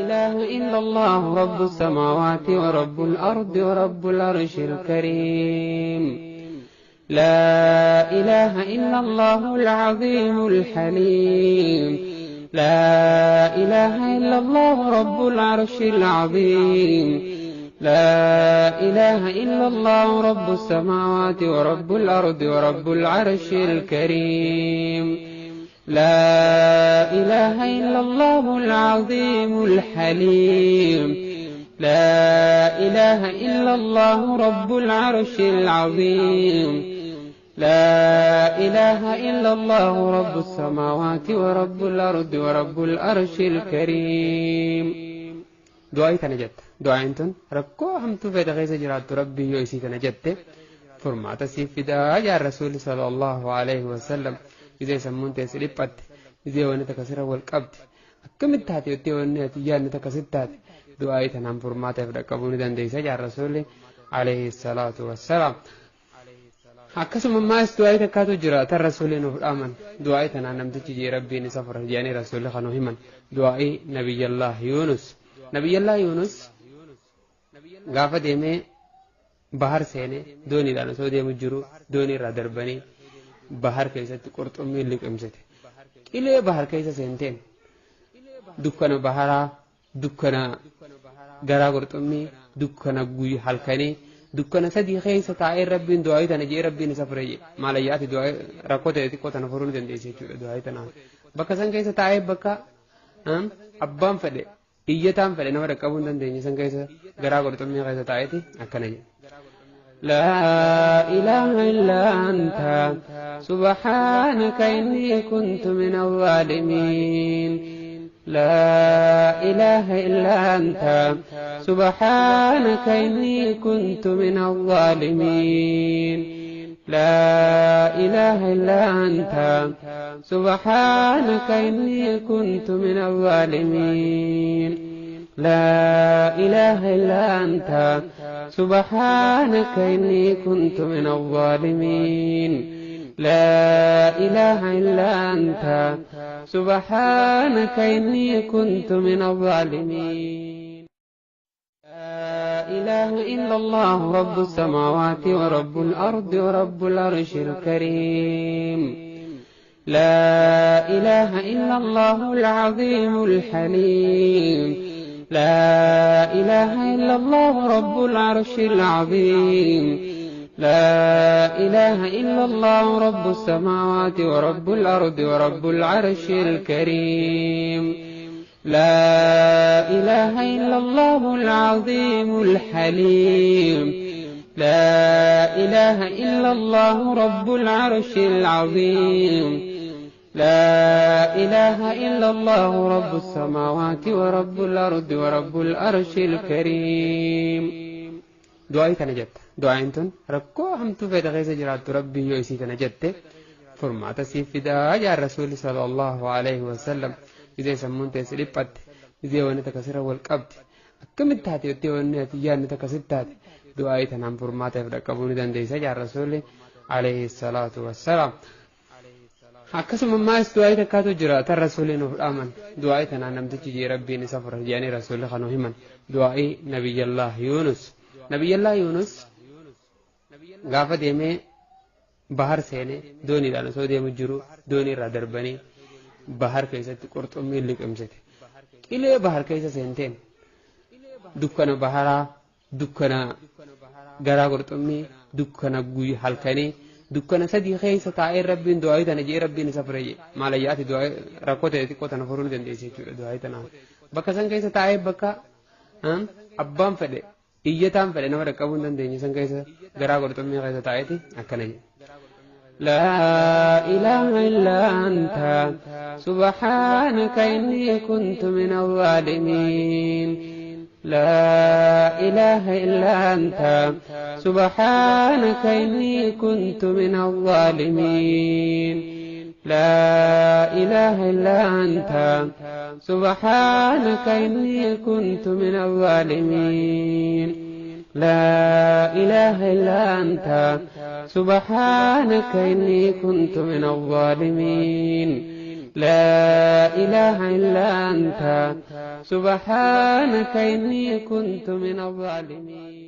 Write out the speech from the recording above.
إله إلا الله رب السماوات ورب الأرض ورب العرش الكريم. لا إله إلا الله العظيم الحليم. لا إله إلا الله رب العرش العظيم. لا إله إلا الله رب السماوات ورب الأرض ورب العرش الكريم. لا إله إلا الله العظيم الحليم. لا إله إلا الله رب العرش العظيم. لا إله إلا الله رب السماوات ورب الأرض ورب العرش الكريم. دعائي تنجت دعائنتن ركو هم تفيد غيظ جرات ربي يوسي تنجت فرمات سيفدا يا رسول صلى الله عليه وسلم إذا سمون تسليبت إذا ونت كسر والقبض كم التاتي وتي ونت يا نت كسرت دعائي تنام فرمات فرقبون دنديس يا رسول عليه الصلاة والسلام. أكسم ما استوى تكاتو جرات الرسول نور آمن دعائي تنام نمتجي ربي نسافر يعني رسول خنو همن دعائي نبي الله يونس. نبي الله يونس غافة ديمه بحر سينه دوني دانو سو ديمو جرو دوني را دربني بحر كيسة قرطمي لك امسته إلي بحر كيسة سنتين دكنا بحرا دكنا غرا قرطمي دكنا قوي حلقاني دكنا سدي خيسة تاعي ربي دعائي تنجي ربي نسافري مالياتي دعائي راكوتة يتكوتا نفرون دنديسي دعائي تنا بكا سن كيسة تاعي بكا أبام فدي إيجتام فلنا نمر كابون دنديني سن كيسة غرا قرطمي كيسة تاعيتي أكنجي. لا إله إلا أنت سبحانك إني كنت من الظالمين. لا إله إلا أنت سبحانك إني كنت من الظالمين. لا إله إلا أنت سبحانك إني كنت من الظالمين. لا إله إلا أنت سبحانك إني كنت من الظالمين. لا إله إلا أنت سبحانك إني كنت من الظالمين. لا إله إلا الله رب السماوات ورب الأرض ورب العرش الكريم. لا إله إلا الله العظيم الحليم. لا إله إلا الله رب العرش العظيم. لا إله إلا الله رب السماوات ورب الأرض ورب العرش الكريم. لا إله إلا الله العظيم الحليم. لا إله إلا الله رب العرش العظيم. لا إله إلا الله رب السماوات ورب الأرض ورب العرش الكريم. دعائي تنجت دعائنتن ركو هم تفيد غيظ جرات ربي يوسي تنجت فرمات سيفدا يا رسول صلى الله عليه وسلم إذا سمون تسليبت إذا ونت كسر والقبض كم التاتي وتي ونت يا نت كسرت دعائي تنام فرمات فرقبون دنديس يا رسول عليه الصلاة والسلام. أكسم ما استوى تكاتو جرات الرسول نور آمن دعائي تنام نمتجي ربي نسافر يعني رسول خنو همن دعائي نبي الله يونس. نبي الله يونس غافة ديمه بحر سينه دوني دانو سو ديمو جرو دوني را دربني بحر كيسة قرطمي لك امسته إلي بحر كيسة سنتين دكنا بحرا دكنا غرا قرطمي دكنا قوي حلقاني دكنا سدي خيسة تاعي ربي دعائي تنجي ربي نسافري مالياتي دعائي راكوتة يتكوتا نفرون دنديسي دعائي تنا بكا سن كيسة تاعي بكا أبام فدي إيجتام فلنا نمر كابون دنديني سن كيسة غرا قرطمي كيسة تاعيتي أكنجي. لا إله إلا أنت سبحانك إني كنت من الظالمين. لا إله إلا أنت سبحانك إني كنت من الظالمين. لا إله إلا أنت سبحانك إني كنت من الظالمين. لا إله إلا أنت سبحانك إني كنت من الظالمين. لا إله إلا أنت سبحانك إني كنت من الظالمين.